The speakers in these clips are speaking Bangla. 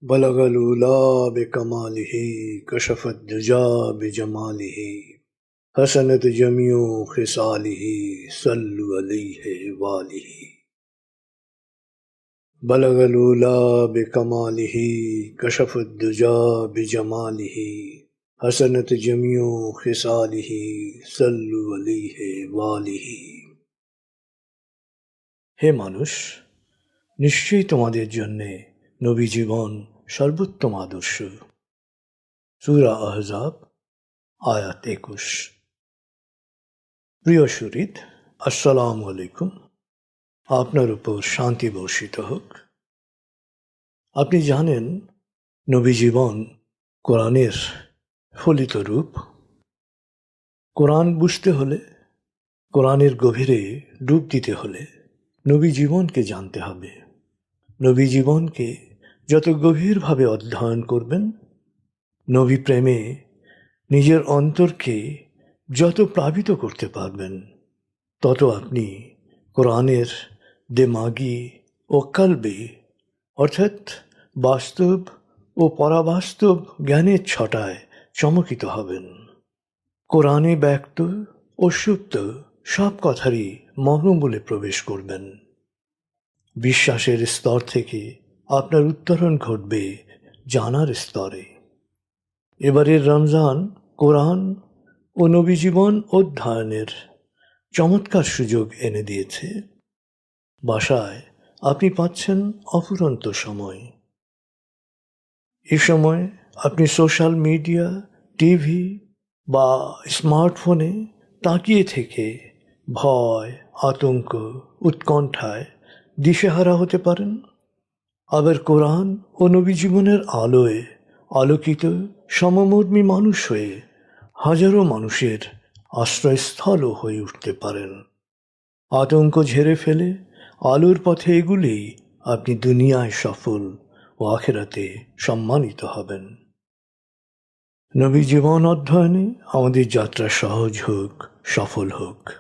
बलगल उला बिकमालिही कशफत दुजा बिजमालिही हसनत जमियो खिसालिही सल्लु अलैहि वालिही। बलगल उला बिकमालिही कशफत दुजा बिजमालिही हसनत जमियो खिसालिही सल्लु अलैहि वालिही। हे मानुष, निश्चयই তোমাদের জন্যে নবী জীবন সর্বোত্তম আদর্শ। সূরা আহজাব আয়াত 21। প্রিয় সুহৃদ, আসসালামু আলাইকুম। আপনার উপর শান্তি বর্ষিত হোক। আপনি জানেন নবী জীবন কোরআনের ফলিত রূপ। কোরআন বুঝতে হলে, কোরআনের গভীরে ডুব দিতে হলে নবী জীবনকে জানতে হবে। নবী জীবনকে যত গভীরভাবে অধ্যয়ন করবেন, নবী প্রেমে নিজের অন্তরকে যত প্লাবিত করতে পারবেন, তত আপনি কোরআনের দেমাগি ও কালবি অর্থাৎ বাস্তব ও পরাবাস্তব জ্ঞানের ছটায় চমকিত হবেন। কোরআনে ব্যক্ত ও সুপ্ত সব কথারই মর্মমূলে প্রবেশ করবেন। বিশ্বাসের স্তর থেকে আপনার উত্তরণ ঘটবে জানার স্তরে। এবারের রমজান কোরআন ও নবী জীবন অধ্যয়নের চমৎকার সুযোগ এনে দিয়েছে। বাসায় আপনি পাচ্ছেন অফুরন্ত সময়। এ সময় আপনি সোশ্যাল মিডিয়া, টিভি বা স্মার্টফোনে তাকিয়ে থেকে ভয়, আতঙ্ক, উৎকণ্ঠায় দিশেহারা হতে পারেন। আবার কোরআন ও নবী জীবনের আলোয় আলোকিত সমমর্মী মানুষ হয়ে হাজারো মানুষের আশ্রয়স্থলও হয়ে উঠতে পারেন। আতঙ্ক ঝেড়ে ফেলে আলোর পথে এগুলেই আপনি দুনিয়ায় সফল ও আখিরাতে সম্মানিত হবেন। নবী জীবন অধ্যয়নে আমাদের যাত্রা সহজ হোক, সফল হোক।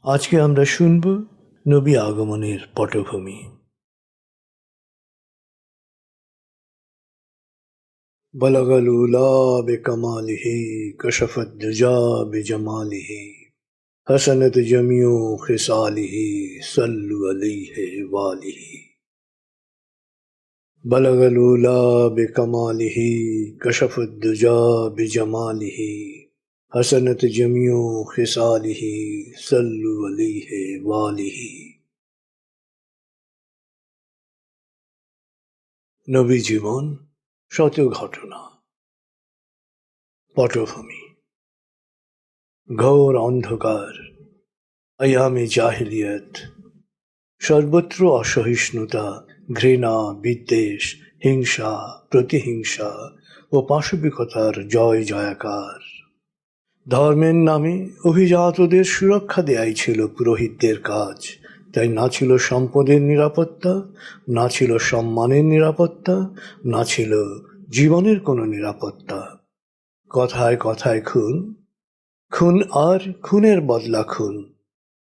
আজকে আমরা শুনব নবী আগমনের পটভূমি। बलगल उला बिकमालिही कशफत दुजा बिजमालिही हसनत जमियो खिसालिही सल्लु अलैहि वालिही। बलगल उला बिकमालिही कशफत दुजा बिजमालिही हसनत जमियो खिसालिही सल्लु अलैहि वालिही। নবী জীবন শত ঘটনা। পটভূমি ঘোর অন্ধকার, আয়ামে জাহিলিয়ত, সর্বত্র অসহিষ্ণুতা, ঘৃণা, বিদ্বেষ, হিংসা, প্রতিহিংসা ও পাশবিকতার জয় জয়াকার। ধর্মের নামে অভিজাতদের সুরক্ষা দেয়াই ছিল পুরোহিতদের কাজ। তাই না ছিল সম্পদের নিরাপত্তা, না ছিল সম্মানের নিরাপত্তা, না ছিল জীবনের কোনো নিরাপত্তা। কথায় কথায় খুন, খুন আর খুনের বদলা খুন।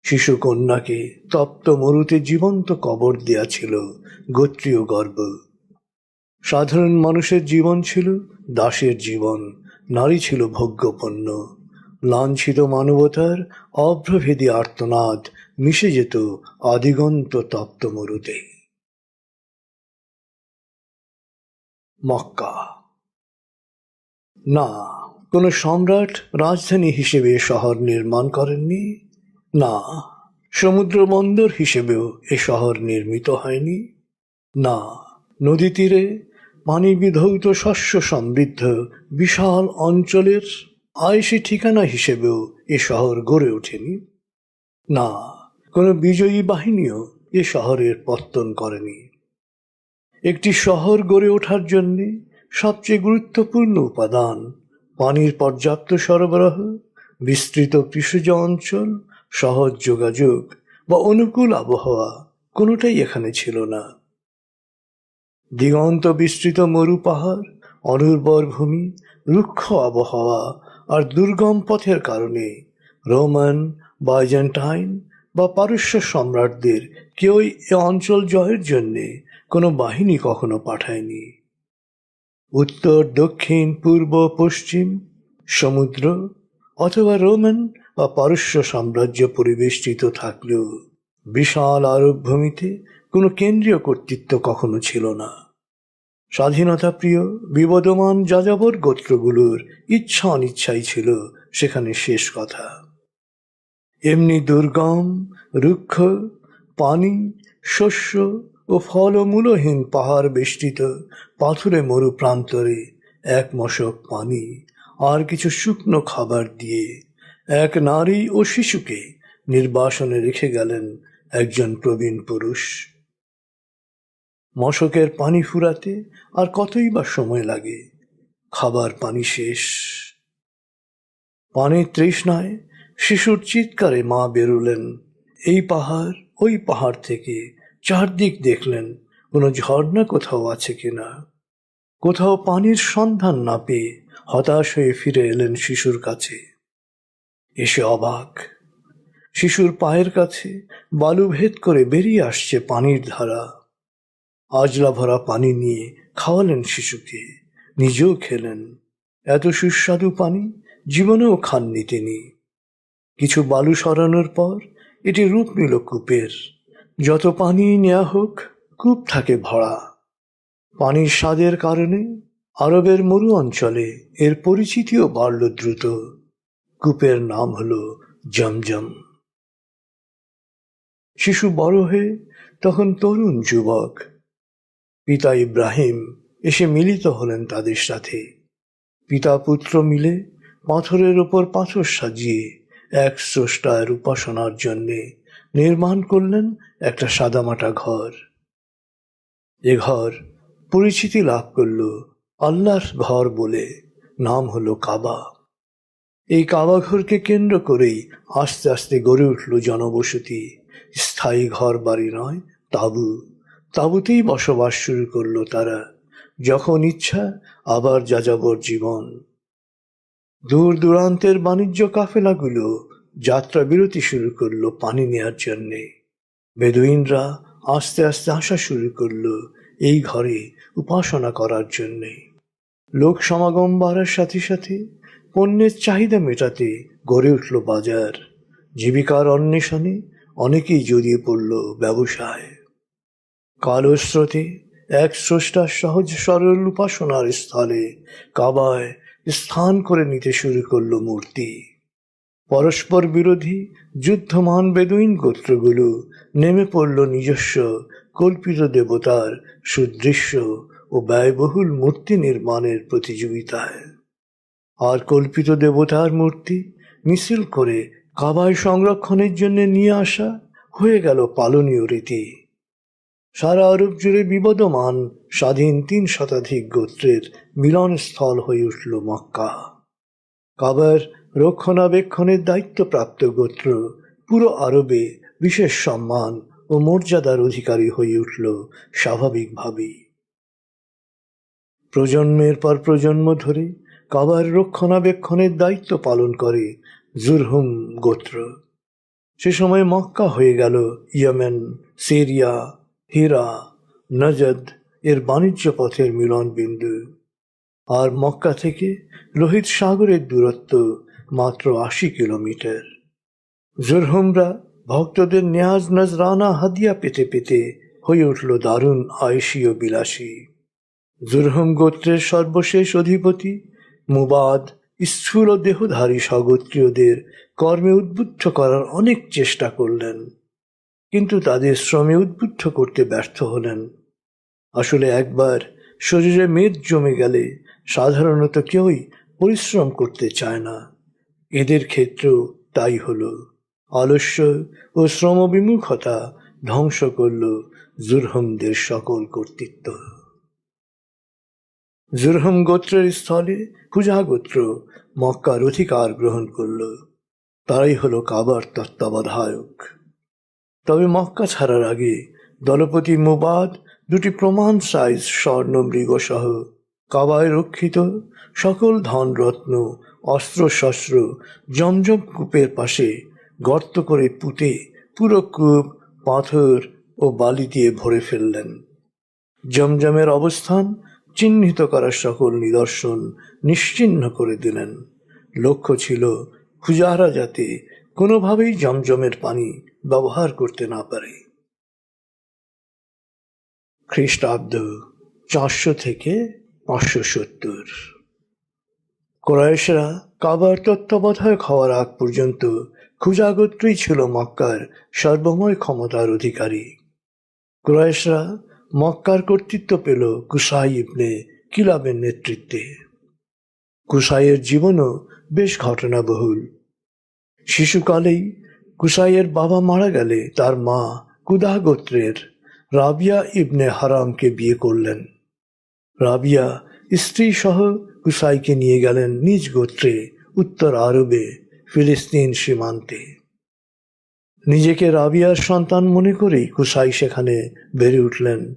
শিশু কন্যাকে তপ্ত মরুতে জীবন্ত কবর দেয়া ছিল গোত্রীয় গর্ব। সাধারণ মানুষের জীবন ছিল দাসের জীবন, নারী ছিল ভোগ্যপণ্য। লাঞ্ছিত মানবতার অভ্রভেদী আর্তনাদ মিশে যেত আদিগন্ত তপ্ত মরুতে। মক্কা। না, কোনো সম্রাট রাজধানী হিসেবে শহর নির্মাণ করেননি। না, সমুদ্র বন্দর হিসেবেও এ শহর নির্মিত হয়নি। না, নদী তীরে পানি বিধৌত শস্য সমৃদ্ধ বিশাল অঞ্চলের আয়েশি ঠিকানা হিসেবেও এ শহর গড়ে ওঠেনি। না, কোনো বিজয়ী বাহিনীও এ শহরের পত্তন করেনি। একটি শহর গড়ে ওঠার জন্য সবচেয়ে গুরুত্বপূর্ণ উপাদান পানির পর্যাপ্ত সরবরাহ, বিস্তৃত কৃষিজ অঞ্চল, সহজ যোগাযোগ বা অনুকূল আবহাওয়া কোনোটাই এখানে ছিল না। দিগন্ত বিস্তৃত মরু পাহাড়, অনুর্বর ভূমি, রুক্ষ আবহাওয়া আর দুর্গম পথের কারণে রোমান, বাইজেন্টাইন, বা পারস্য সম্রাটদের কেউই এ অঞ্চল জয়ের জন্যে কোনো বাহিনী কখনো পাঠায়নি। উত্তর, দক্ষিণ, পূর্ব, পশ্চিম সমুদ্র অথবা রোমান বা পারস্য সাম্রাজ্য পরিবেষ্টিত থাকলেও বিশাল আরব ভূমিতে কোনো কেন্দ্রীয় কর্তৃত্ব কখনো ছিল না। স্বাধীনতা প্রিয় বিবদমান যাযাবর গোত্রগুলোর ইচ্ছা অনিচ্ছাই ছিল সেখানে শেষ কথা। এমনি দুর্গম, রুক্ষ, পানি, শস্য ও ফলমূলহীন পাহাড় বেষ্টিত পাথুরে মরু প্রান্তরে এক মশক পানি আর কিছু শুকনো খাবার দিয়ে এক নারী ও শিশুকে নির্বাসনে রেখে গেলেন একজন প্রবীণ পুরুষ। মশকের পানি ফুরাতে আর কতই বা সময় লাগে, খাবার পানি শেষ। পানির তৃষ্ণায় শিশুর চিৎকারে মা বেরুলেন এই পাহাড় ওই পাহাড় থেকে, চারদিক দেখলেন কোনো ঝর্ণা কোথাও আছে কিনা। কোথাও পানির সন্ধান না পেয়ে হতাশ হয়ে ফিরে এলেন শিশুর কাছে। এসে অবাক, শিশুর পায়ের কাছে বালু ভেদ করে বেরিয়ে আসছে পানির ধারা। আজলা ভরা পানি নিয়ে খাওয়ালেন শিশুকে, নিজেও খেলেন। এত সুস্বাদু পানি জীবনেও খাননি তিনি। কিছু বালু সরানোর পর এটি রূপ নিল কূপের। যত পানি নেওয়া হোক, কূপ থাকে ভরা। পানির স্বাদের কারণে আরবের মরু অঞ্চলে এর পরিচিতিও বাড়ল দ্রুত। কূপের নাম হল জমজম। শিশু বড় হয়ে তখন তরুণ যুবক। পিতা ইব্রাহিম এসে মিলিত হলেন তাদের সাথে। পিতা পুত্র মিলে পাথরের ওপর পাথর সাজিয়ে এক স্রষ্টার উপাসনার জন্যে নির্মাণ করলেন একটা সাদামাটা ঘর। এ ঘর পরিচিতি লাভ করল আল্লাহর ঘর বলে, নাম হলো কাবা। এই কাবা ঘরকে কেন্দ্র করেই আস্তে আস্তে গড়ে উঠল জনবসতি। স্থায়ী ঘর বাড়ি নয়, তাঁবু। তাঁবুতেই বসবাস শুরু করলো তারা। যখন ইচ্ছা আবার যাযাবর জীবন। দূর দূরান্তের বাণিজ্য কাফেলাগুলো যাত্রা বিরতি শুরু করলো পানি নেয়ার জন্যে। বেদুইনরা আস্তে আস্তে আসা শুরু করলো এই ঘরে উপাসনা করার জন্যে। লোক সমাগম বাড়ার সাথে সাথে পণ্যের চাহিদা মেটাতে গড়ে উঠল বাজার। জীবিকার অন্বেষণে অনেকেই জড়িয়ে পড়ল ব্যবসায়। কালো স্রোতে এক স্রষ্টার সহজ সরল উপাসনার স্থলে কাবায় স্থান করে নিতে শুরু করল মূর্তি। পরস্পর বিরোধী যুদ্ধমান বেদুইন গোত্রগুলো নেমে পড়ল নিজস্ব কল্পিত দেবতার সুদৃশ্য ও ব্যয়বহুল মূর্তি নির্মাণের প্রতিযোগিতায়। আর কল্পিত দেবতার মূর্তি মিছিল করে কাবায় সংরক্ষণের জন্য নিয়ে আসা হয়ে গেল পালনীয় রীতি। সারা আরব জুড়ে বিবদমান স্বাধীন ৩ শতাধিক গোত্রের মিলনস্থল হয়ে উঠল মক্কা। কাবার রক্ষণাবেক্ষণের দায়িত্বপ্রাপ্ত গোত্র পুরো আরবে বিশেষ সম্মান ও মর্যাদার অধিকারী হয়ে উঠল স্বাভাবিকভাবেই। প্রজন্মের পর প্রজন্ম ধরে কাবার রক্ষণাবেক্ষণের দায়িত্ব পালন করে জুরহুম গোত্র। সে সময় মক্কা হয়ে গেল ইয়েমেন, সিরিয়া, হিরা, নজদ এর বাণিজ্য পথের মিলন বিন্দু। আর মক্কা থেকে লোহিত সাগরের দূরত্ব মাত্র ৮০ কিলোমিটার। জুরহুমরা ভক্তদের নেয়াজ নজরানা হাদিয়া পেতে পেতে হয়ে উঠল দারুণ আয়েশী ও বিলাসী। জুরহুম গোত্রের সর্বশেষ অধিপতি মুবাদ স্থূল দেহধারী স্বগোত্রীয়দের কর্মে উদ্বুদ্ধ করার অনেক চেষ্টা করলেন, কিন্তু তাদের শ্রমে উদ্বুদ্ধ করতে ব্যর্থ হলেন। আসলে একবার শরীরে মেদ জমে গেলে সাধারণত কেউই পরিশ্রম করতে চায় না। এদের ক্ষেত্রেও তাই হলো। আলস্য ও শ্রমবিমুখতা ধ্বংস করল জুরহুমদের সকল কর্তৃত্ব। জুরহুম গোত্রের স্থলে হুজা গোত্র মক্কার অধিকার গ্রহণ করল। তারাই হলো কাবার তত্ত্বাবধায়ক। তবে মক্কা ছাড়ার আগে দলপতি মুবাদ 2টি প্রমাণ সাইজ স্বর্ণ মৃগসহ কাবায় রক্ষিত সকল ধনরত্ন, অস্ত্রশস্ত্র জমজম কূপের পাশে গর্ত করে পুঁতে পুরো কূপ পাথর ও বালি দিয়ে ভরে ফেললেন। জমজমের অবস্থান চিহ্নিত করার সকল নিদর্শন নিশ্চিহ্ন করে দিলেন। লক্ষ্য ছিল খুজারা যাতে কোনোভাবেই জমজমের পানি ব্যবহার করতে না পারে। খ্রিস্টাব্দ 400 থেকে 570। কুরাইশরা কাবার তত্ত্বাবধায়ক হওয়ার আগ পর্যন্ত খুজা গোত্রই ছিল মক্কার সর্বময় ক্ষমতার অধিকারী। কুরাইশরা মক্কার কর্তৃত্ব পেল কুসাই ইবনে কিলাবের নেতৃত্বে। কুসাইয়ের জীবনও বেশ ঘটনাবহুল। শিশুকালেই কুসাইয়ের বাবা মারা গেলে তার মা কুদা গোত্রের রাবিয়া ইবনে হারামকে বিয়ে করলেন। রাবিয়া স্ত্রী সহ কুসাইকে নিয়ে গেলেন নিজ গোত্রে উত্তর আরবে ফিলিস্তিন সীমান্তে। নিজেকে রাবিয়ার সন্তান মনে করেই কুসাই সেখানে বেড়ে উঠলেন।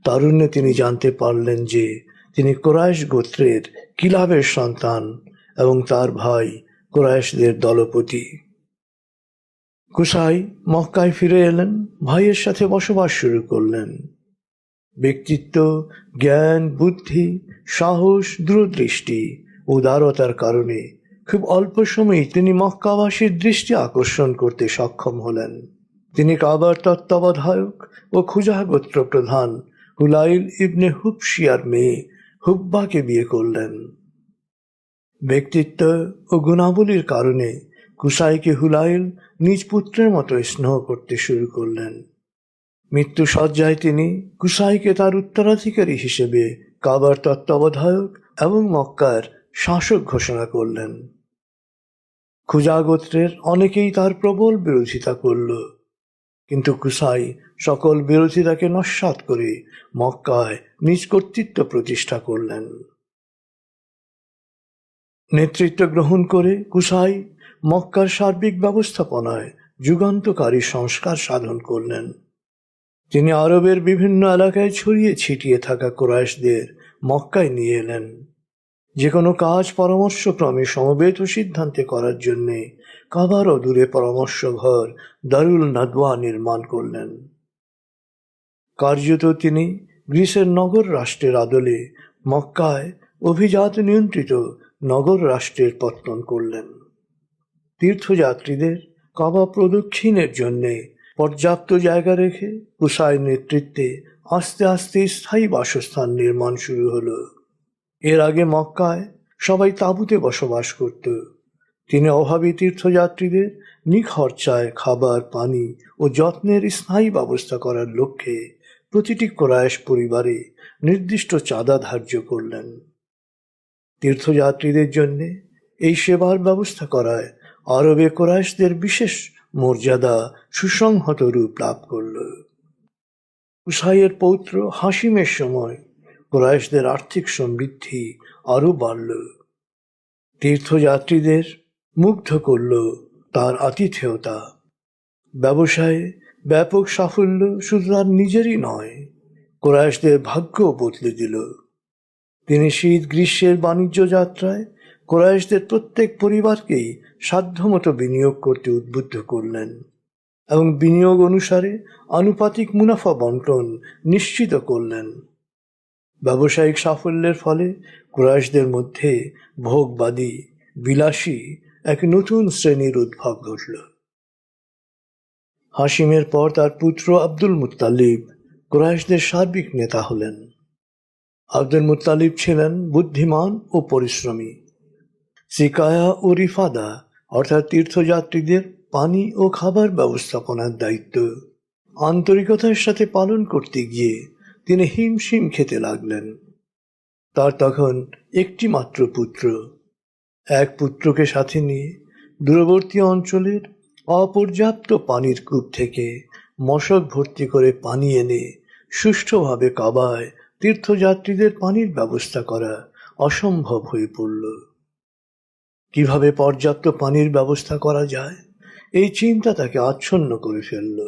তারুণ্যে তিনি জানতে পারলেন যে তিনি কুরাইশ গোত্রের কিলাবের সন্তান এবং তার ভাই কুরাইশদের দলপতি। কুসাই মক্কায় ফিরে এলেন, ভাইয়ের সাথে বসবাস শুরু করলেন। ব্যক্তিত্ব, জ্ঞান, বুদ্ধি, সাহস, দূরদৃষ্টি, উদারতার কারণে খুব অল্প সময়েই তিনি মক্কাবাসীর দৃষ্টি আকর্ষণ করতে সক্ষম হলেন। তিনি কাবার তত্ত্বাবধায়ক ও খুজা গোত্র প্রধান হুলাইল ইবনে হুবশিয়ার মেয়ে হুব্বাকে বিয়ে করলেন। ব্যক্তিত্ব ও গুণাবলীর কারণে কুসাইকে হুলাইল নিজ পুত্রের মতো স্নেহ করতে শুরু করলেন। মৃত্যু শয্যায় তিনি কুসাইকে তার উত্তরাধিকারী হিসেবে কাবার তত্ত্বাবধায়ক এবং মক্কার শাসক ঘোষণা করলেন। খুজা গোত্রের অনেকেই তার প্রবল বিরোধিতা করল, কিন্তু কুসাই সকল বিরোধিতাকে নস্যাৎ করে মক্কায় নিজ কর্তৃত্ব প্রতিষ্ঠা করলেন। নেতৃত্ব গ্রহণ করে কুসাই মক্কার সার্বিক ব্যবস্থাপনায় যুগান্তকারী সংস্কার সাধন করলেন। তিনি আরবের বিভিন্ন এলাকায় ছড়িয়ে ছিটিয়ে থাকা কুরাইশদের মক্কায় নিয়ে এলেন। যে কোনো কাজ পরামর্শক্রমে সমবেত সিদ্ধান্তে করার জন্যে কাবার দূরে পরামর্শ ঘর দারুল নাদওয়া নির্মাণ করলেন। কার্যত তিনি গ্রিসের নগর রাষ্ট্রের আদলে মক্কায় অভিজাত নিয়ন্ত্রিত নগর রাষ্ট্রের পত্তন করলেন। তীর্থযাত্রীদের কাবা প্রদক্ষিণের জন্যে পর্যাপ্ত জায়গা রেখে কুসাই নেতৃত্বে আস্তে আস্তে স্থায়ী বাসস্থান নির্মাণ শুরু হলো। এর আগে মক্কায় সবাই তাঁবুতে বসবাস করত। তিনি অভাবী তীর্থযাত্রীদের নিখরচায় খাবার, পানি ও যত্নের স্থায়ী ব্যবস্থা করার লক্ষ্যে প্রতিটি কুরাইশ পরিবারে নির্দিষ্ট চাঁদা ধার্য করলেন। তীর্থযাত্রীদের জন্যে এই সেবার ব্যবস্থা করায় আরবে কুরাইশদের বিশেষ মর্যাদা সুসংহত রূপ লাভ করল। কুসাইয়ের পৌত্র হাসিমের সময় কুরাইশদের আর্থিক সমৃদ্ধি আরো বাড়ল। তীর্থযাত্রীদের মুগ্ধ করল তার আতিথেয়তা। ব্যবসায়ে ব্যাপক সাফল্য শুধু তার নিজেরই নয়, কুরাইশদের ভাগ্য বদলে দিল। তিনি শীত গ্রীষ্মের বাণিজ্য যাত্রায় কুরাইশদের প্রত্যেক পরিবারকেই সাধ্যমতো বিনিয়োগ করতে উদ্বুদ্ধ করলেন এবং বিনিয়োগ অনুসারে আনুপাতিক মুনাফা বন্টন নিশ্চিত করলেন। ব্যবসায়িক সাফল্যের ফলে কুরাইশদের মধ্যে ভোগবাদী, বিলাসী এক নতুন শ্রেণীর উদ্ভব ঘটল। হাসিমের পর তার পুত্র আব্দুল মুত্তালিব কুরাইশদের সার্বিক নেতা হলেন। আব্দুল মুত্তালিব ছিলেন বুদ্ধিমান ও পরিশ্রমী। সিকায়া ও রিফাদা অর্থাৎ তীর্থযাত্রীদের পানি ও খাবার ব্যবস্থাপনার দায়িত্ব আন্তরিকতার সাথে পালন করতে গিয়ে তিনি হিমশিম খেতে লাগলেন। তার তখন একটি মাত্র পুত্র। এক পুত্রকে সাথে নিয়ে দূরবর্তী অঞ্চলের অপর্যাপ্ত পানির কূপ থেকে মশক ভর্তি করে পানি এনে সুষ্ঠুভাবে কাবায় তীর্থযাত্রীদের পানির ব্যবস্থা করা অসম্ভব হয়ে পড়ল। কিভাবে পর্যাপ্ত পানির ব্যবস্থা করা যায়, এই চিন্তা তাকে আচ্ছন্ন করে ফেলল।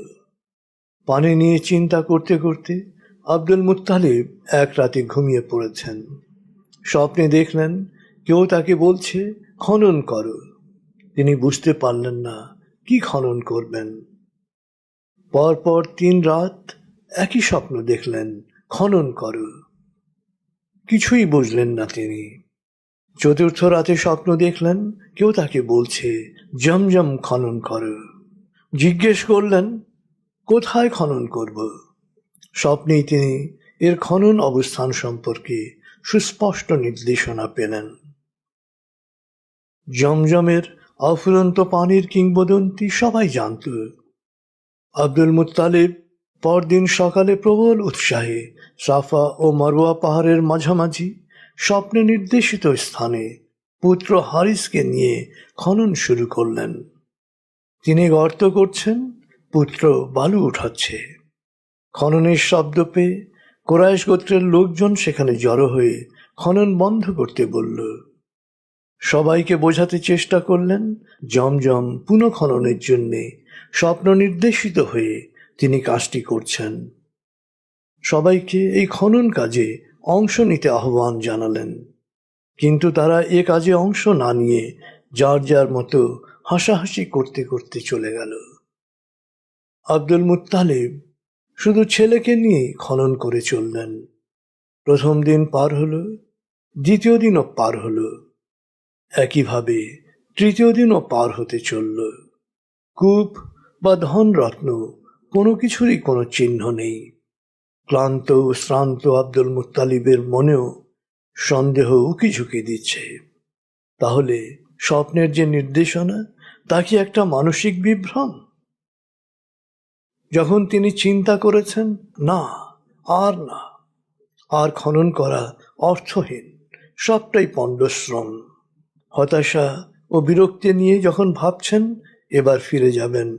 পানি নিয়ে চিন্তা করতে করতে আব্দুল মুত্তালিব এক রাতে ঘুমিয়ে পড়েছেন। স্বপ্নে দেখলেন কেউ তাকে বলছে, খনন করো। তিনি বুঝতে পারলেন না কি খনন করবেন। পরপর 3 রাত একই স্বপ্ন দেখলেন, খনন করো। কিছুই বুঝলেন না তিনি। চতুর্থ রাতে স্বপ্ন দেখলেন কেউ তাকে বলছে, জমজম খনন করো। জিজ্ঞেস করলেন, কোথায় খনন করব? স্বপ্নেই তিনি এর খনন অবস্থান সম্পর্কে সুস্পষ্ট নির্দেশনা পেলেন। জমজমের অফুরন্ত পানির কিংবদন্তি সবাই জানত। আব্দুল মুত্তালিব পরদিন সকালে প্রবল উৎসাহে সাফা ও মারওয়া পাহাড়ের মাঝামাঝি স্বপ্নে নির্দেশিত স্থানে পুত্র হারিসকে নিয়ে খনন শুরু করলেন। তিনি গর্ত করছেন, পুত্র বালু উঠাচ্ছে। খননের শব্দ পেয়ে কোরাইশ গোত্রের লোকজন সেখানে জড়ো হয়ে খনন বন্ধ করতে বলল। সবাইকে বোঝাতে চেষ্টা করলেন জমজম পুনঃখননের জন্যে স্বপ্ন নির্দেশিত হয়ে তিনি কাজটি করছেন। সবাইকে এই খনন কাজে অংশ নিতে আহ্বান জানালেন, কিন্তু তারা এ কাজে অংশ না নিয়ে যার যার মতো হাসাহাসি করতে করতে চলে গেল। আব্দুল মুত্তালিব শুধু ছেলেকে নিয়ে খনন করে চললেন। প্রথম দিন পার হলো, দ্বিতীয় দিনও পার হলো, একইভাবে তৃতীয় দিনও পার হতে চলল। কূপ বা ধনরত্ন কোনো কিছুরই কোনো চিহ্ন নেই। ক্লান্ত ও শ্রান্ত আব্দুল মুত্তালিবের মনেও সন্দেহ উকিঝুঁকি দিচ্ছে। তাহলে স্বপ্নের যে নির্দেশনা, তা কি একটা মানসিক বিভ্রম? যখন তিনি চিন্তা করেছেন, না, আর খনন করা অর্থহীন, সবটাই পণ্ডশ্রম। হতাশা ও বিরক্তি নিয়ে যখন ভাবছেন এবার ফিরে যাবেন,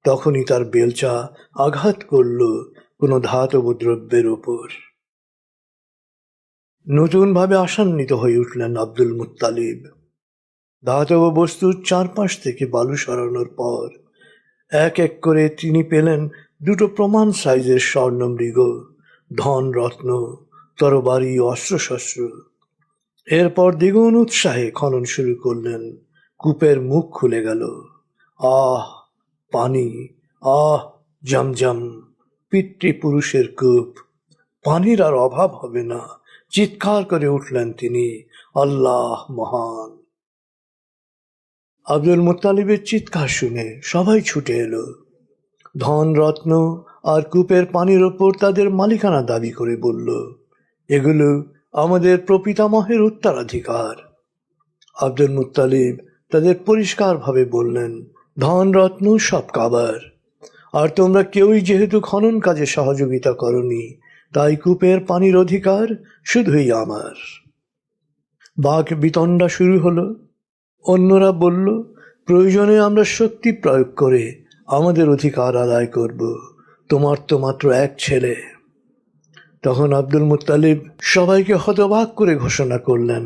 তখনই তার বেলচা আঘাত করল কোনো ধাতব দ্রব্যের ওপর। নতুনভাবে আশান্বিত হয়ে উঠলেন আব্দুল মুত্তালিব। ধাতব বস্তুর চারপাশ থেকে বালু সরানোর পর এক এক করে তিনি পেলেন 2টো প্রমাণ সাইজের স্বর্ণমৃগ, ধন রত্ন, তরবারি, অস্ত্রশস্ত্র। এরপর দ্বিগুণ উৎসাহে খনন শুরু করলেন। কূপের মুখ খুলে গেল। আহ পানি, আহ জমজম, পিতৃপুরুষের কূপ, পানির আর অভাব হবে না। চিৎকার করে উঠলেন তিনি, আল্লাহ মহান। আব্দুল মুত্তালিবের চিৎকার শুনে সবাই ছুটে এলো। ধন রত্ন আর কূপের পানির ওপর তাদের মালিকানা দাবি করে বলল, এগুলো আমাদের প্রপিতামহের উত্তরাধিকার। আব্দুল মুত্তালিব তাদের পরিষ্কারভাবে বললেন, ধন রত্ন সব কাবার, আর তোমরা কেউই যেহেতু খনন কাজে সহযোগিতা করনি, তাই কূপের পানির অধিকার শুধুই আমার। বাক বিতণ্ডা শুরু হলো। অন্যরা বলল, প্রয়োজনে আমরা শক্তি প্রয়োগ করে আমাদের অধিকার আদায় করব, তোমার তো মাত্র এক ছেলে। তখন আব্দুল মুত্তালিব সবাইকে হতবাক করে ঘোষণা করলেন,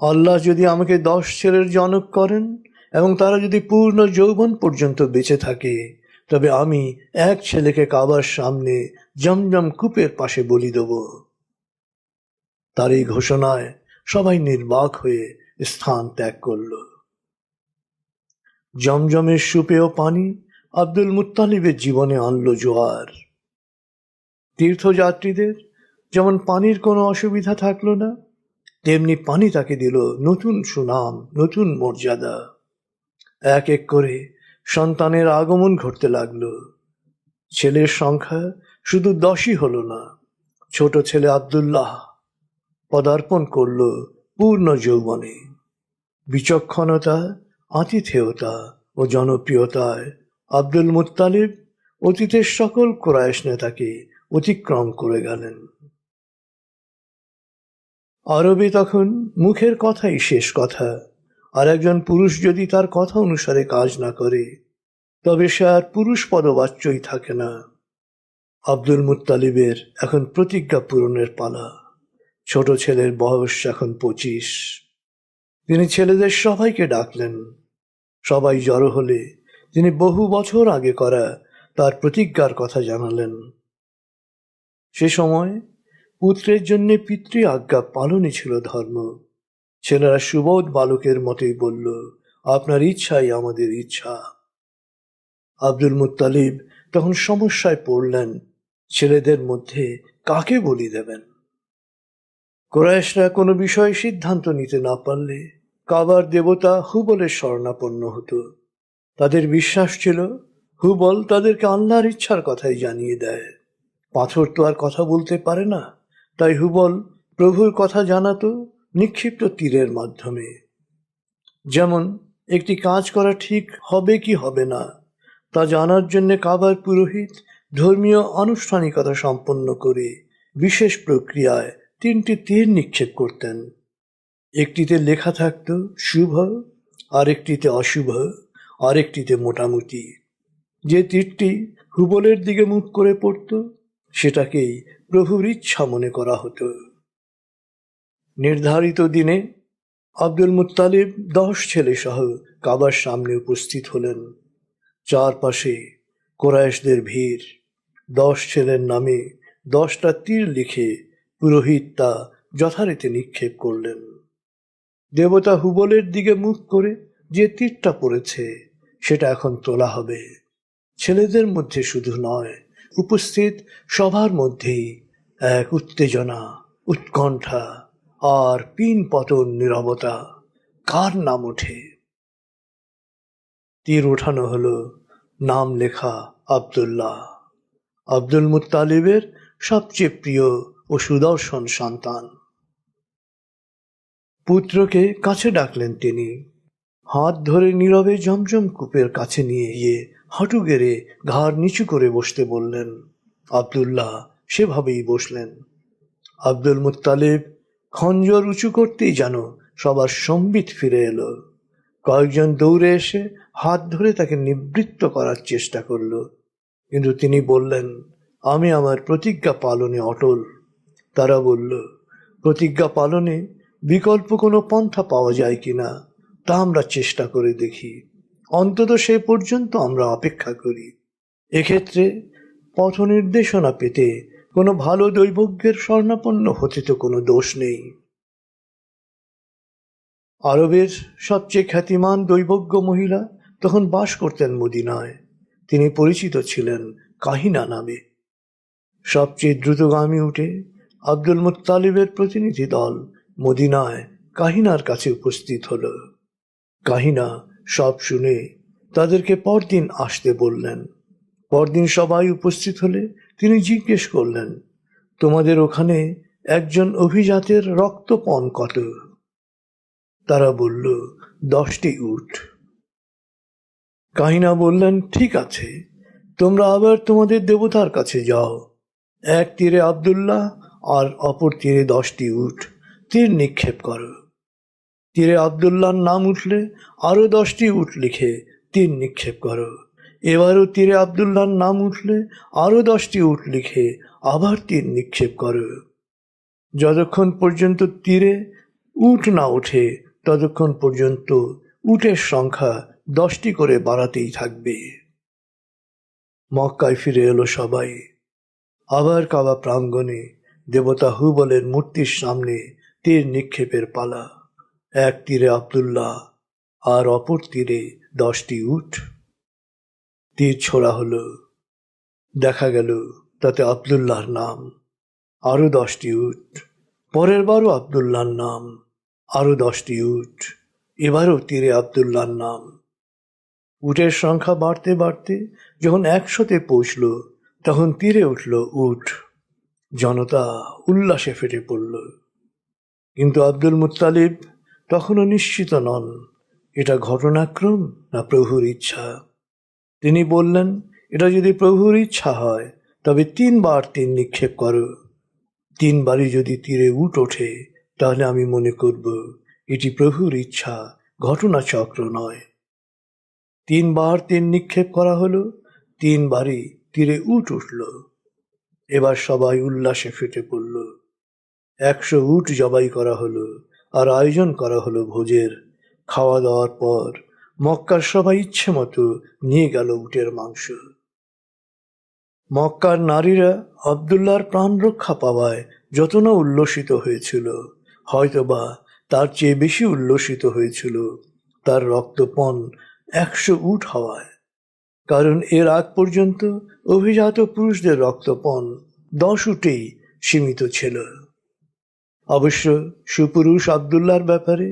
আল্লাহ যদি আমাকে 10 ছেলের জনক করেন এবং তারা যদি পূর্ণ যৌবন পর্যন্ত বেঁচে থাকে, তবে আমি এক ছেলেকে কাবার সামনে জমজম কূপের পাশে বলি দেব। তার এই ঘোষণায় সবাই নির্বাক হয়ে স্থান ত্যাগ করল। জমজমের সুপেয় পানি আব্দুল মুত্তালিবের জীবনে আনলো জোয়ার। তীর্থযাত্রীদের যেমন পানির কোনো অসুবিধা থাকলো না, তেমনি পানি তাকে দিল নতুন সুনাম, নতুন মর্যাদা। এক এক করে সন্তানের আগমন ঘটতে লাগলো। ছেলের সংখ্যা শুধু 10ই হলো না। ছোট ছেলে আব্দুল্লাহ পদার্পণ করল পূর্ণ যৌবনে। বিচক্ষণতা, আতিথেয়তা ও জনপ্রিয়তায় আব্দুল মুত্তালিব অতীতের সকল কুরাইশ নেতাকে অতিক্রম করে গেলেন। আরবে তখন মুখের কথাই শেষ কথা, আর একজন পুরুষ যদি তার কথা অনুসারে কাজ না করে, তবে সে আর পুরুষ পদবাচ্যই থাকে না। আব্দুল মুত্তালিবের এখন প্রতিজ্ঞা পূরণের পালা। ছোট ছেলের বয়স এখন 25। তিনি ছেলেদের সবাইকে ডাকলেন। সবাই জড়ো হলে তিনি বহু বছর আগে করা তার প্রতিজ্ঞার কথা জানালেন। সে সময় পুত্রের জন্য পিতৃ আজ্ঞা পালনই ছিল ধর্ম। ছেলেরা সুবোধ বালকের মতোই বলল, আপনার ইচ্ছাই আমাদের ইচ্ছা। আব্দুল মুত্তালিব তখন সমস্যায় পড়লেন, ছেলেদের মধ্যে কাকে বলি দেবেন। কুরাইশরা কোনো বিষয়ে সিদ্ধান্ত নিতে না পারলে কাবার দেবতা হুবলের শরণাপন্ন হতো। তাদের বিশ্বাস ছিল হুবল তাদেরকে আল্লাহর ইচ্ছার কথাই জানিয়ে দেয়। পাথর তো আর কথা বলতে পারে না, তাই হুবল প্রভুর কথা জানাতো নিক্ষিপ্ত তীরের মাধ্যমে। যেমন একটি কাজ করা ঠিক হবে কি হবে না তা জানার জন্য কাবার পুরোহিত ধর্মীয় আনুষ্ঠানিকতা সম্পন্ন করে বিশেষ প্রক্রিয়ায় 3টি তীর নিক্ষেপ করতেন। একটিতে লেখা থাকত শুভ, আরেকটিতে অশুভ, আরেকটিতে মোটামুটি। যে তীরটি হুবলের দিকে মুখ করে পড়ত সেটাকেই প্রভুর ইচ্ছা মনে করা হতো। নির্ধারিত দিনে আব্দুল মুত্তালিব 10 ছেলে সহ কাবার সামনে উপস্থিত হলেন। চারপাশে কুরাইশদের ভিড়। 10 ছেলের নামে 10টা তীর লিখে পুরোহিত তা যথারীতি নিক্ষেপ করলেন। দেবতা হুবলের দিকে মুখ করে যে তীরটা পড়েছে সেটা এখন তোলা হবে। ছেলেদের মধ্যে শুধু নয়, উপস্থিত সবার মধ্যেই এক উত্তেজনা, উৎকণ্ঠা আর পিন পতন নীরবতা। কার নাম ওঠে? তীর ওঠানো হলো। নাম লেখা আব্দুল্লাহ, আব্দুল মুত্তালিবের সবচেয়ে প্রিয় ও সুদর্শন সন্তান। পুত্রকে কাছে ডাকলেন তিনি। হাত ধরে নীরবে জমজম কূপের কাছে নিয়ে গিয়ে হাঁটু গেড়ে ঘাড় নিচু করে বসতে বললেন। আব্দুল্লাহ সেভাবেই বসলেন। আব্দুল মুত্তালিব খঞ্জর উঁচু করতেই যেন সবার সম্বিত ফিরে এলো। কয়েকজন দৌড়ে এসে হাত ধরে তাকে নিবৃত্ত করার চেষ্টা করল, কিন্তু তিনি বললেন, আমি আমার প্রতিজ্ঞা পালনে অটল। তারা বলল, প্রতিজ্ঞা পালনে বিকল্প কোনো পন্থা পাওয়া যায় কিনা তা আমরা চেষ্টা করে দেখি, অন্তত সে পর্যন্ত আমরা অপেক্ষা করি। এক্ষেত্রে পথ নির্দেশনা পেতে কোনো ভালো দৈবজ্ঞের শরণাপন্ন হতে তো কোনো দোষ নেই। আরবের সবচেয়ে খ্যাতিমান দৈবজ্ঞ মহিলা তখন বাস করতেন মদিনায়। তিনি পরিচিত ছিলেন কাহিনা নামে। সবচেয়ে দ্রুতগামী উঠে আব্দুল মুত্তালিবের প্রতিনিধি দল মদিনায় কাহিনার কাছে উপস্থিত হল। কাহিনা সব শুনে তাদেরকে পরদিন আসতে বললেন। পরদিন সবাই উপস্থিত হলে তিনি জিজ্ঞেস করলেন, তোমাদের ওখানে একজন অভিজাতের রক্তপণ কত? তারা বলল, 10টি উট। কাহিনা বললেন, ঠিক আছে, তোমরা আবার তোমাদের দেবতার কাছে যাও। এক তীরে আব্দুল্লাহ আর অপর তীরে 10টি উট তীর নিক্ষেপ করো। তীরে আব্দুল্লাহর নাম উঠলে আরো 10টি উট লিখে তীর নিক্ষেপ করো। এবারও তীরে আব্দুল্লাহর নাম উঠলে আরো 10টি উট লিখে আবার তীর নিক্ষেপ করো। যতক্ষণ পর্যন্ত তীরে উট না ওঠে ততক্ষণ পর্যন্ত উটের সংখ্যা 10টি করে বাড়াতেই থাকবে। মক্কায় ফিরে এলো সবাই। আবার কাবা প্রাঙ্গণে দেবতা হুবলের মূর্তির সামনে তীর নিক্ষেপের পালা। এক তীরে আব্দুল্লাহ আর অপর তীরে 10টি উট। তীর ছোড়া হলো। দেখা গেল তাতে আব্দুল্লাহর নাম। আরো 10টি উট। পরের বারও আব্দুল্লাহর নাম। আরো 10টি উট। এবারও তীরে আব্দুল্লাহর নাম। উটের সংখ্যা বাড়তে বাড়তে যখন 100-তে পৌঁছল তখন তীরে উঠল উট। জনতা উল্লাসে ফেটে পড়ল। কিন্তু আব্দুল মুত্তালিব তখনও নিশ্চিত নন এটা ঘটনাক্রম না প্রভুর ইচ্ছা। তিনি বললেন, এটা যদি প্রভুর ইচ্ছা হয় তবে 3 বার তীর নিক্ষেপ করো। 3 বারই যদি তীরে উট ওঠে তাহলে আমি মনে করব এটি প্রভুর ইচ্ছা, ঘটনাচক্র নয়। 3 বার তীর নিক্ষেপ করা হলো। 3 বারই তীরে উট উঠল। এবার সবাই উল্লাসে ফেটে পড়ল। 100 উট জবাই করা হলো আর আয়োজন করা হলো ভোজের। খাওয়া দাওয়ার পর মক্কার সবাই ইচ্ছে মতো নিয়ে গেল উটের মাংস। মক্কার নারীরা আব্দুল্লাহর প্রাণ রক্ষা পাওয়ায় যত না উল্লসিত হয়েছিল, হয়তোবা তার চেয়ে বেশি উল্লসিত হয়েছিল তার রক্তপণ 100 উট হওয়ায়। কারণ এর আগ পর্যন্ত অভিজাত পুরুষদের রক্তপণ 10 উটেই সীমিত ছিল। অবশ্য সুপুরুষ আবদুল্লাহর ব্যাপারে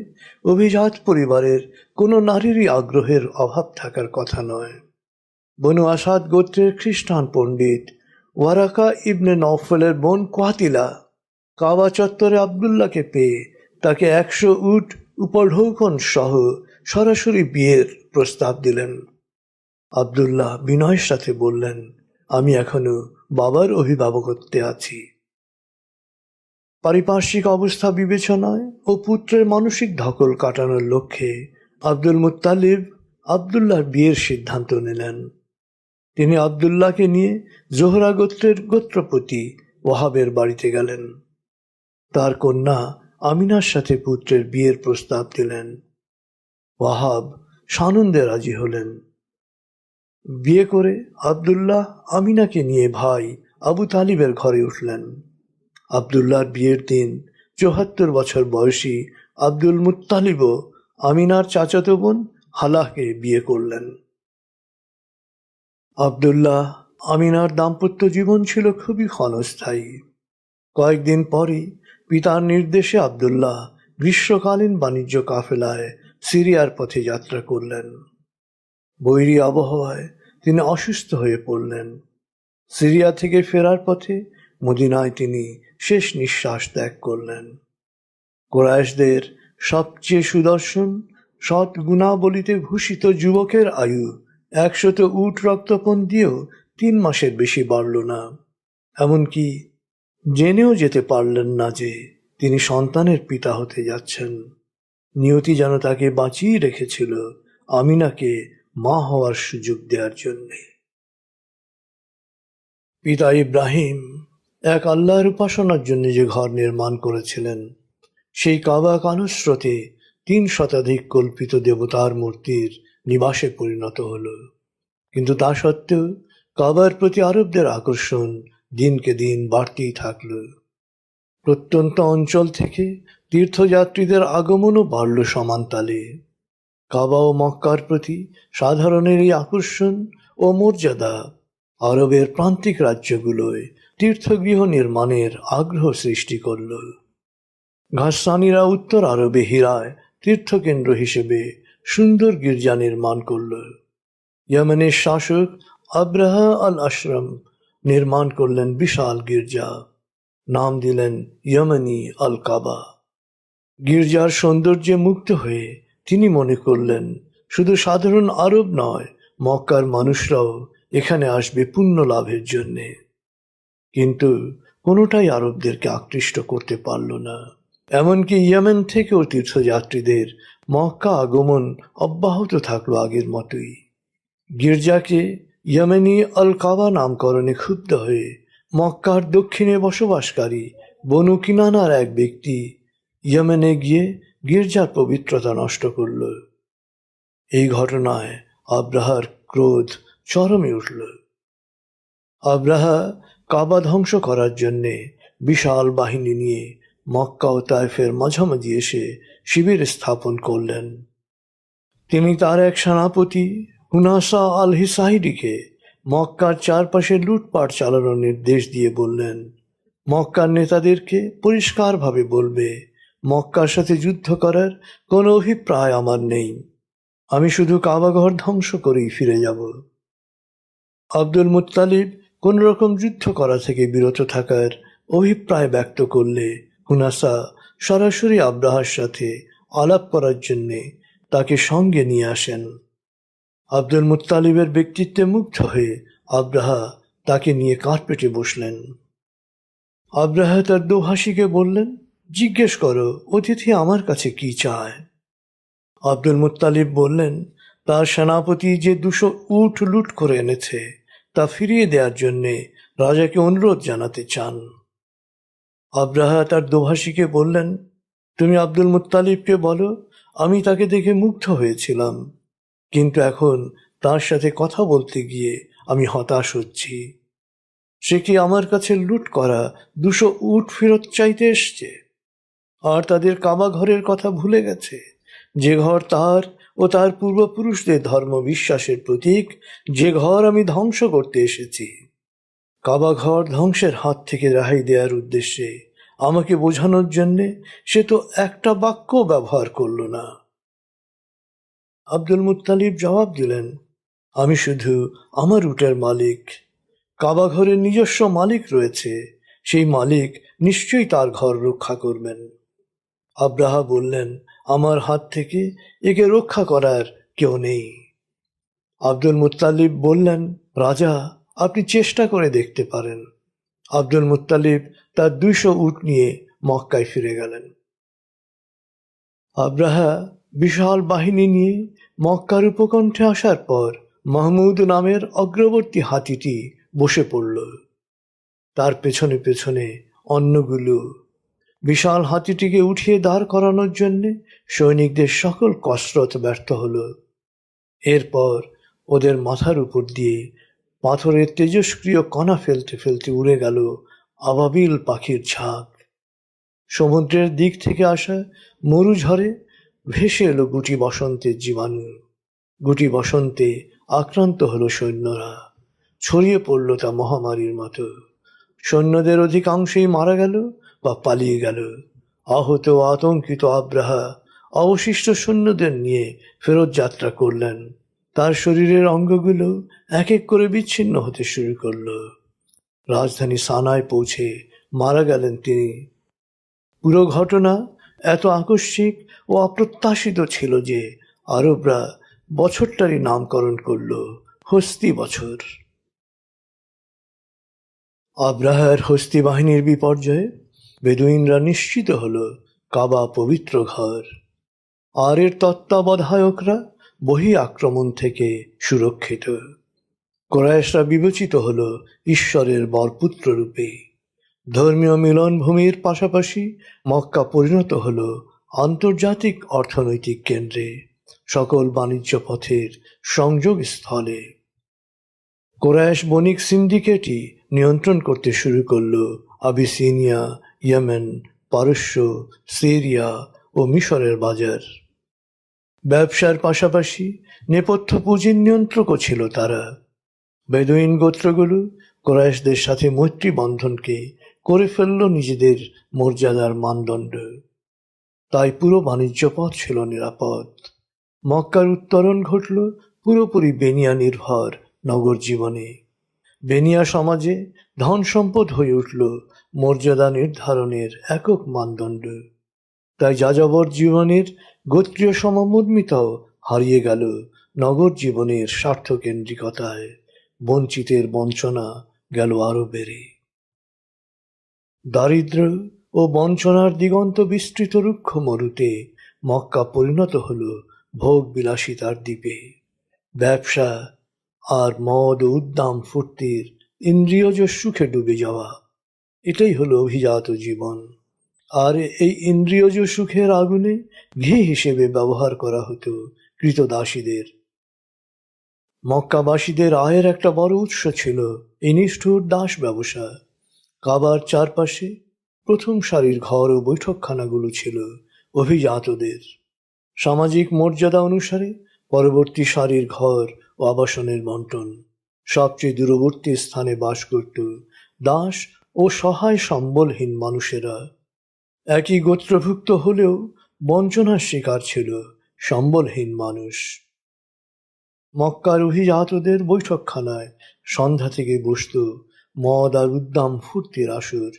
অভিজাত পরিবারের কোনো নারীরই আগ্রহের অভাব থাকার কথা নয়। বনু আসাদ গোত্রের খ্রিস্টান পণ্ডিত ওয়ারাকা ইবনে নওফলের বোন কোয়াতিলা কাবা চত্বরে আবদুল্লাহকে পেয়ে তাকে 100 উট উপঢৌকন সহ সরাসরি বিয়ের প্রস্তাব দিলেন। আবদুল্লাহ বিনয়ের সাথে বললেন, আমি এখনো বাবার অভিভাবকত্বে আছি। পারিপার্শ্বিক অবস্থা বিবেচনায় ও পুত্রের মানসিক ধকল কাটানোর লক্ষ্যে আব্দুল মুত্তালিব আবদুল্লাহর বিয়ের সিদ্ধান্ত নিলেন। তিনি আবদুল্লাহকে নিয়ে জোহরা গোত্রের গোত্রপতি ওয়াহাবের বাড়িতে গেলেন। তার কন্যা আমিনার সাথে পুত্রের বিয়ের প্রস্তাব দিলেন। ওয়াহাব সানন্দে রাজি হলেন। বিয়ে করে আবদুল্লাহ আমিনাকে নিয়ে ভাই আবু তালিবের ঘরে উঠলেন। আবদুল্লাহর বিয়ের দিন 74 বছর বয়সী আব্দুল মুত্তালিবও আমিনার চাচাতো বোন হালাহকে বিয়ে করলেন। আবদুল্লাহ আমিনার দাম্পত্য জীবন ছিল খুবই ক্ষণস্থায়ী। কয়েকদিন পরই পিতার নির্দেশে আবদুল্লাহ গ্রীষ্মকালীন বাণিজ্য কাফেলায় সিরিয়ার পথে যাত্রা করলেন। বৈরী আবহাওয়ায় তিনি অসুস্থ হয়ে পড়লেন। সিরিয়া থেকে ফেরার পথে মদিনায় তিনি শেষ নিঃশ্বাস ত্যাগ করলেন। কুরাইশদের সবচেয়ে সুদর্শন সৎ গুণাবলিতে ভূষিত যুবকের আয়ু 100 উট রক্তপণ দিয়েও 3 মাসের বেশি বাড়ল না। এমনকি জেনেও যেতে পারলেন না যে তিনি সন্তানের পিতা হতে যাচ্ছেন। নিয়তি যেন তাকে বাঁচিয়ে রেখেছিল আমিনাকে মা হওয়ার সুযোগ দেওয়ার জন্যে। পিতা ইব্রাহিম এক আল্লাহর উপাসনার জন্য যে ঘর নির্মাণ করেছিলেন, সেই কাবা কানুস্রোতে 3 শতাধিক কল্পিত দেবতার মূর্তির নিবাসে পরিণত হল। কিন্তু তা সত্ত্বেও কাবার প্রতি আরবদের আকর্ষণ দিনকে দিন বাড়তেই থাকল। প্রত্যন্ত অঞ্চল থেকে তীর্থযাত্রীদের আগমনও বাড়ল সমানতালে। কাবা ও মক্কার প্রতি সাধারণের এই আকর্ষণ ও মর্যাদা আরবের প্রান্তিক রাজ্যগুলোয় তীর্থগৃহ নির্মাণের আগ্রহ সৃষ্টি করল। ঘাসসানিরা উত্তর আরবে হীরায় তীর্থকেন্দ্র হিসেবে সুন্দর গির্জা নির্মাণ করল। ইয়েমেনের শাসক আব্রাহা আল আশরাম নির্মাণ করলেন বিশাল গির্জা, নাম দিলেন ইয়েমেনি আল কাবা। গির্জার সৌন্দর্যে মুগ্ধ হয়ে তিনি মনে করলেন শুধু সাধারণ আরব নয়, মক্কার মানুষরাও এখানে আসবে পুণ্য লাভের জন্যে। কিন্তু কোনোটাই আরবদেরকে আকৃষ্ট করতে পারল না। এমনকি ইয়েমেন থেকেও তীর্থযাত্রীদের মক্কা আগমন অব্যাহত থাকলো আগের মতোই। গির্জাকে ইয়েমেনি আল কাবা নামকরণে ক্ষুব্ধ হয়ে মক্কার দক্ষিণে বসবাসকারী বনু কিনানার এক ব্যক্তি ইয়েমেনে গিয়ে গির্জার পবিত্রতা নষ্ট করল। এই ঘটনায় আব্রাহার ক্রোধ চরমে উঠল। আব্রাহা কাবা ধ্বংস করার জন্যে বিশাল বাহিনী নিয়ে মক্কা ও তায়েফের মাঝামাঝি এসে শিবির স্থাপন করলেন। তিনি তার এক সেনাপতি হুনাসা আল হিসাইডিকে মক্কার চারপাশে লুটপাট চালানোর নির্দেশ দিয়ে বললেন, মক্কার নেতাদেরকে পরিষ্কারভাবে বলবে, মক্কার সাথে যুদ্ধ করার কোনো অভিপ্রায় আমার নেই, আমি শুধু কাবাঘর ধ্বংস করেই ফিরে যাব। আব্দুল মুত্তালিব কোন রকম যুদ্ধ করা থেকে বিরত থাকার অভিপ্রায় ব্যক্ত করলে হুনাসা সরাসরি আব্রাহার সাথে আলাপ করার জন্যে তাকে সঙ্গে নিয়ে আসেন। আব্দুল মুত্তালিবের ব্যক্তিত্বে মুগ্ধ হয়ে আব্রাহা তাকে নিয়ে কার্পেটে বসলেন। আব্রাহা তার দোহাসিকে বললেন, জিজ্ঞেস করো অতিথি আমার কাছে কি চায়। আব্দুল মুত্তালিব বললেন, তার সেনাপতি যে 200 উট লুট করে এনেছে তা ফিরিয়ে দেওয়ার জন্যে রাজাকে অনুরোধ জানাতে চান। আব্রাহা তার দোভাষীকে বললেন, তুমি আব্দুল মুত্তালিবকে বলো আমি তাকে দেখে মুগ্ধ হয়েছিলাম, কিন্তু এখন তার সাথে কথা বলতে গিয়ে আমি হতাশ হচ্ছি। সে কি আমার কাছে লুট করা 200 উট ফেরত চাইতে এসছে? আর তাদের কাবা ঘরের কথা ভুলে গেছে, যে ঘর তার ও ও তার পূর্বপুরুষদের ধর্ম বিশ্বাসের প্রতীক যে ঘর আমি ধ্বংস করতে এসেছি। কাবা ঘর ধ্বংসের হাত থেকে রেহাই দেওয়ার উদ্দেশ্যে আমাকে বোঝানোর জন্যে সে তো একটা বাক্য ব্যবহার করল না। আব্দুল মুত্তালিব জবাব দিলেন, আমি শুধু আমার উটের মালিক। কাবা ঘরের নিজস্ব মালিক রয়েছে, সেই মালিক নিশ্চয়ই তার ঘর রক্ষা করবেন। আব্রাহা বললেন, আমার হাত থেকে একে রক্ষা করার কেউ নেই। আব্দুল মুত্তালিব বললেন, রাজা, আপনি চেষ্টা করে দেখতে পারেন। আব্দুল মুত্তালিব তার 200 উট নিয়ে মক্কায় ফিরে গেলেন। আব্রাহা বিশাল বাহিনী নিয়ে মক্কার উপকণ্ঠে আসার পর মাহমুদ নামের অগ্রবর্তী হাতিটি বসে পড়ল। তার পেছনে পেছনে অন্যগুলো। বিশাল হাতিটিকে উঠিয়ে দাঁড় করানোর জন্য সৈনিকদের সকল কসরত ব্যর্থ হল। এরপর ওদের মাথার উপর দিয়ে পাথরের তেজস্ক্রিয় কণা ফেলতে ফেলতে উড়ে গেল আবাবিল পাখির ঝাঁক। সমুদ্রের দিক থেকে আসা মরু ঝড়ে ভেসে এলো গুটি বসন্তের জীবাণু। গুটি বসন্তে আক্রান্ত হলো সৈন্যরা, ছড়িয়ে পড়ল তা মহামারীর মতো। সৈন্যদের অধিকাংশই মারা গেল বা পালিয়ে গেল। আহত আতঙ্কিত আব্রাহা অবশিষ্ট সৈন্যদের নিয়ে ফেরত যাত্রা করলেন। তার শরীরের অঙ্গগুলো এক এক করে বিচ্ছিন্ন হতে শুরু করল। রাজধানী সানায় পৌঁছে মারা গেলেন তিনি। পুরো ঘটনা এত আকস্মিক ও অপ্রত্যাশিত ছিল যে আরবরা বছরটারই নামকরণ করল হস্তি বছর। আব্রাহার হস্তি বাহিনীর বিপর্যয়ে বেদুইনরা নিশ্চিত হল কাবা পবিত্র ঘর, আর এর তত্ত্বাবধায়করা বহি আক্রমণ থেকে সুরক্ষিত। কুরাইশরা বিবেচিত হল ঈশ্বরের বরপুত্র রূপে। ধর্মীয় মিলনভূমির পাশাপাশি মক্কা পরিণত হল আন্তর্জাতিক অর্থনৈতিক কেন্দ্রে, সকল বাণিজ্য পথের সংযোগ স্থলে। কুরাইশ বণিক সিন্ডিকেটই নিয়ন্ত্রণ করতে শুরু করল আবিসিনিয়া, ইয়েমেন, পারস্য, সিরিয়া ও মিশরের বাজার। ব্যবসার পাশাপাশি নেপথ্য পুঁজির নিয়ন্ত্রকও ছিল তারা। বেদুইন গোত্রগুলো কুরাইশদের সাথে মৈত্রী বন্ধনকে করে ফেলল নিজেদের মর্যাদার মানদণ্ড। তাই পুরো বাণিজ্য পথ ছিল নিরাপদ। মক্কার উত্তরণ ঘটল পুরোপুরি বেনিয়া নির্ভর নগর জীবনে। বেনিয়া সমাজে ধন সম্পদ হয়ে উঠল মর্যাদা নির্ধারণের একক মানদণ্ড। তাই যাযাবর জীবনের গোত্রীয় সমমর্মিতাও হারিয়ে গেল নগর জীবনের স্বার্থকেন্দ্রিকতায়। বঞ্চিতের বঞ্চনা গেল আরো বেড়ে। দারিদ্র ও বঞ্চনার দিগন্ত বিস্তৃত রুক্ষ মরুতে মক্কা পরিণত হল ভোগ বিলাসিতার দ্বীপে। ব্যবসা আর মদ ও উদ্দাম ফুর্তির ইন্দ্রিয়জ সুখে ডুবে যাওয়া, এটাই হলো অভিজাত জীবন। আর এই ইন্দ্রিয়জ সুখের আগুনে ঘি হিসেবে ব্যবহার করা হতো কৃতদাসীদের। মক্কাবাসীদের আয়ের একটা বড় উৎস ছিল এই নিষ্ঠুর দাস ব্যবসা। কাবার চারপাশে প্রথম সারির ঘর ও বৈঠকখানাগুলো ছিল অভিজাতদের। সামাজিক মর্যাদা অনুসারে পরবর্তী সারির ঘর ও আবাসনের বন্টন। সবচেয়ে দূরবর্তী স্থানে বাস করত দাস ও সহায় সম্বলহীন মানুষেরা। একই গোত্রভুক্ত হলেও বঞ্চনার শিকার ছিল সম্বলহীন মানুষ। মক্কার অভিজাতদের বৈঠকখানায় সন্ধ্যা থেকে বসত মদ আর উদ্দাম ফুর্তির আসর।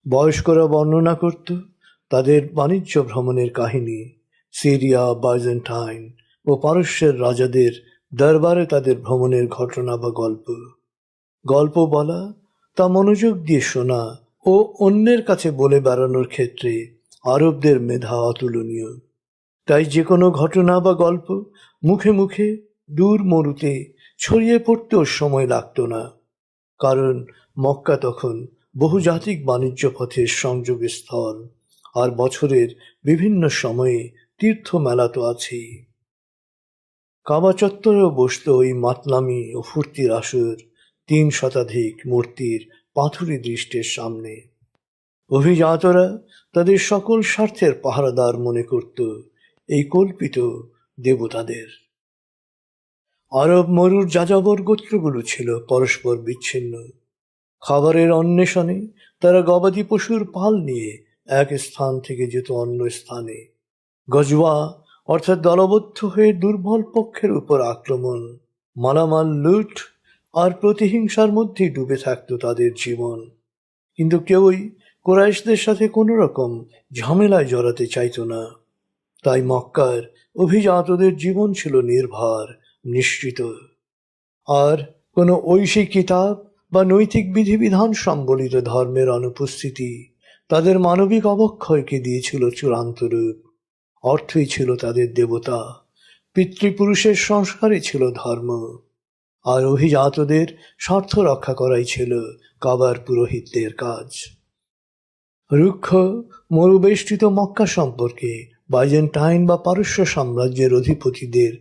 বয়স্করা বর্ণনা করত তাদের বাণিজ্য ভ্রমণের কাহিনী, সিরিয়া, বাইজেন্টাইন ও পারস্যের রাজাদের দরবারে তাদের ভ্রমণের ঘটনা বা গল্প। গল্প বলা, তা মনোযোগ দিয়ে শোনা ও অন্যের কাছে বলে বেড়ানোর ক্ষেত্রে আরবদের মেধা অতুলনীয়। তাই যে কোনো ঘটনা বা গল্প মুখে মুখে দূর মরুতে ছড়িয়ে পড়তেও সময় লাগত না, কারণ মক্কা তখন বহুজাতিক বাণিজ্য পথের সংযোগস্থল, আর বছরের বিভিন্ন সময়ে তীর্থ মেলা তো আছেই। কাবা চত্বরেও বসত ওই মাতলামি ও ফুর্তির আসর 3 শতাধিক মূর্তির পাথুরি দৃষ্টির সামনে। অভিজাতরা তাদের সকল স্বার্থের পাহারাদার মনে করত এই কল্পিত দেবতাদের। আরব মরুর যাযাবর গোত্রগুলো ছিল পরস্পর বিচ্ছিন্ন। খাবারের অন্বেষণে তারা গবাদি পশুর পাল নিয়ে এক স্থান থেকে যেত অন্য স্থানে। গজওয়া অর্থাৎ দলবদ্ধ হয়ে দুর্বল পক্ষের উপর আক্রমণ, মালামাল লুট আর প্রতিহিংসার মধ্যেই ডুবে থাকত তাদের জীবন। কিন্তু কেউই কুরাইশদের সাথে কোনো রকম ঝামেলায় জড়াতে চাইত না। তাই মক্কার অভিজাতদের জীবন ছিল নির্ভর, নিশ্চিত। আর কোনো ঐশী কিতাব বা নৈতিক বিধিবিধান সম্বলিত ধর্মের অনুপস্থিতি তাদের মানবিক অবক্ষয়কে দিয়েছিল চূড়ান্ত রূপ। অর্থই ছিল তাদের দেবতা, পিতৃপুরুষের সংস্কারই ছিল ধর্ম, আর অভিজাতদের স্বার্থ রক্ষা করাই ছিল কাবার পুরোহিতদের কাজ। রুক্ষ মরুবেষ্টিত মক্কা সম্পর্কে বাইজেন্টাইন বা পারস্য সাম্রাজ্যের অধিপতিদের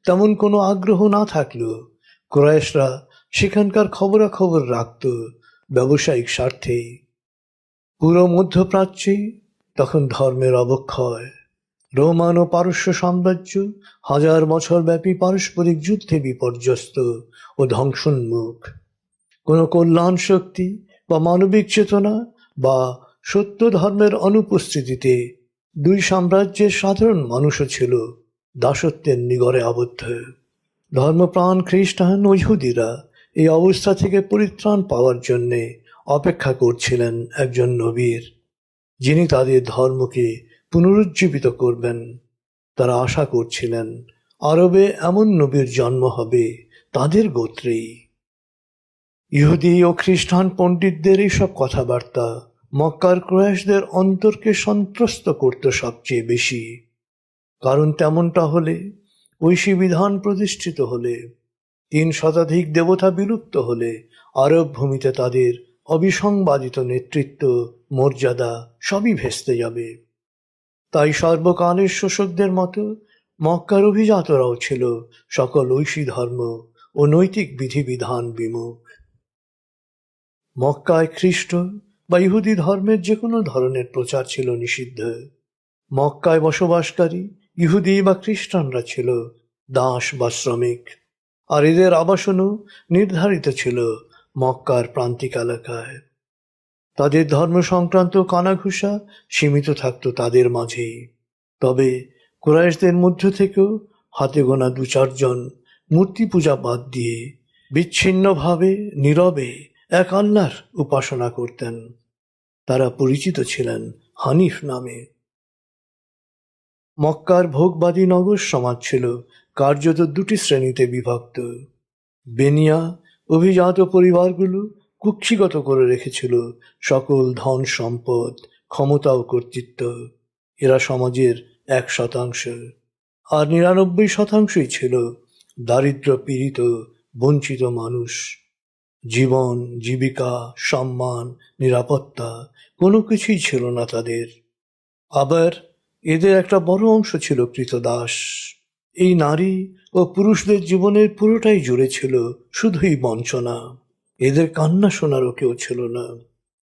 তেমন কোনো আগ্রহ না থাকলেও কুরাইশরা সেখানকার খবরাখবর রাখত ব্যবসায়িক স্বার্থে। পুরো মধ্যপ্রাচ্যে তখন ধর্মের অবক্ষয়। রোমান ও পারস্য সাম্রাজ্য হাজার বছর ব্যাপী পারস্পরিক যুদ্ধে বিপর্যস্ত ও ধ্বংসোন্মুখ। কোনো কল্যাণ শক্তি বা মানবিক চেতনা বা সত্য ধর্মের অনুপস্থিতিতে দুই সাম্রাজ্যের সাধারণ মানুষও ছিল দাসত্বের নিগড়ে আবদ্ধ। ধর্মপ্রাণ খ্রিস্টান ও ইহুদিরা এই অবস্থা থেকে পরিত্রাণ পাওয়ার জন্যে অপেক্ষা করছিলেন একজন নবীর, যিনি তাদের ধর্মকে পুনরুজ্জীবিত করবেন। তারা আশা করছিলেন আরবে এমন নবীর জন্ম হবে তাদের গোত্রেই। ইহুদি ও খ্রিস্টান পণ্ডিতদের এইসব কথাবার্তা মক্কার কুরাইশদের অন্তরকে সন্ত্রস্ত করত সবচেয়ে বেশি। কারণ তেমনটা হলে, ঐশী বিধান প্রতিষ্ঠিত হলে, 3 শতাধিক দেবতা বিলুপ্ত হলে আরব ভূমিতে তাদের অবিসংবাদিত নেতৃত্ব, মর্যাদা সবই ভেস্তে যাবে। তাই সর্বকালের শোষকদের মতো মক্কার অভিজাতরাও ছিল সকল ঐশী ধর্ম ও নৈতিক বিধিবিধান বিমুখ। মক্কায় খ্রিস্ট বা ইহুদি ধর্মের যে কোনো ধরনের প্রচার ছিল নিষিদ্ধ। মক্কায় বসবাসকারী ইহুদি বা খ্রিস্টানরা ছিল দাস বা শ্রমিক, আর এদের আবাসনও নির্ধারিত ছিল মক্কার প্রান্তিক এলাকায়। তাদের ধর্ম সংক্রান্ত কানাঘুষা সীমিত থাকত তাদের মাঝেই। তবে কুরাইশদের মধ্য থেকেও হাতে গোনা 2-4 জন মূর্তি পূজা বাদ দিয়ে বিচ্ছিন্নভাবে নীরবে এক আল্লাহর উপাসনা করতেন। তারা পরিচিত ছিলেন হানিফ নামে। মক্কার ভোগবাদী নগর সমাজ ছিল কার্যত 2টি শ্রেণীতে বিভক্ত। বেনিয়া অভিজাত পরিবারগুলো কুক্ষিগত করে রেখেছিল সকল ধন সম্পদ, ক্ষমতা ও কর্তৃত্ব। এরা সমাজের 1%, আর 99%ই ছিল দারিদ্র পীড়িত বঞ্চিত মানুষ। জীবন, জীবিকা, সম্মান, নিরাপত্তা কোনো কিছুই ছিল না তাদের। আবার এদের একটা বড় অংশ ছিল কৃতদাস। এই নারী ও পুরুষদের জীবনের পুরোটাই জুড়ে ছিল শুধুই বঞ্চনা। এদের কান্না শোনারও কেউ ছিল না।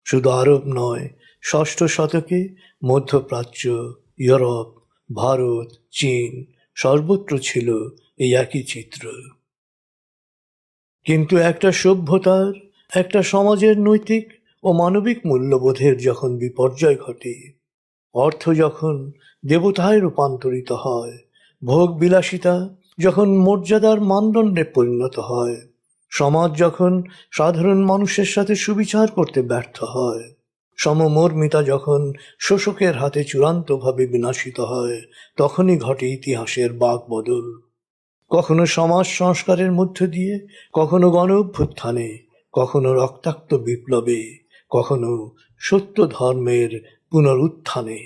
শুধু আরব নয়, 6ষ্ঠ শতকে মধ্যপ্রাচ্য, ইউরোপ, ভারত, চীন সর্বত্র ছিল এই একই চিত্র। কিন্তু একটা সভ্যতার, একটা সমাজের নৈতিক ও মানবিক মূল্যবোধের যখন বিপর্যয় ঘটে, অর্থ যখন দেবতায় রূপান্তরিত হয়, ভোগ বিলাসিতা যখন মর্যাদার মানদণ্ডে পরিণত হয়, সমাজ যখন সাধারণ মানুষের সাথে সুবিচার করতে ব্যর্থ হয়, সমমর্মিতা যখন শোষকের হাতে চূড়ান্তভাবে বিনাশিত হয়, তখনই ঘটে ইতিহাসের বাঁকবদল। কখনো সমাজ সংস্কারের মধ্য দিয়ে, কখনো গণ অভ্যুত্থানে, কখনো রক্তাক্ত বিপ্লবে, কখনো সত্য ধর্মের পুনরুত্থানে।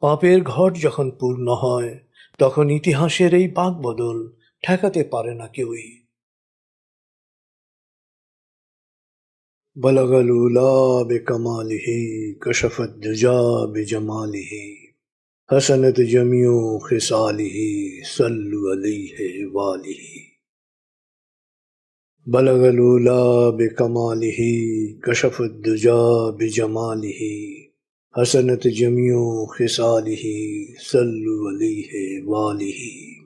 পাপের ঘট যখন পূর্ণ হয়, তখন ইতিহাসের এই বাঁকবদল ঠেকাতে পারে না কেউই। বলগল উলা বিকমালিহি কশফত দুজা বিজমালিহি হসনত জমিউ খিসালিহি সল্লু আলাইহি ওয়ালিহি। বলগল উলা বিকমালিহি কশফত দুজা বিজমালিহি हसनत जमियो खिसालिही सल्लु अलैहि वालिही।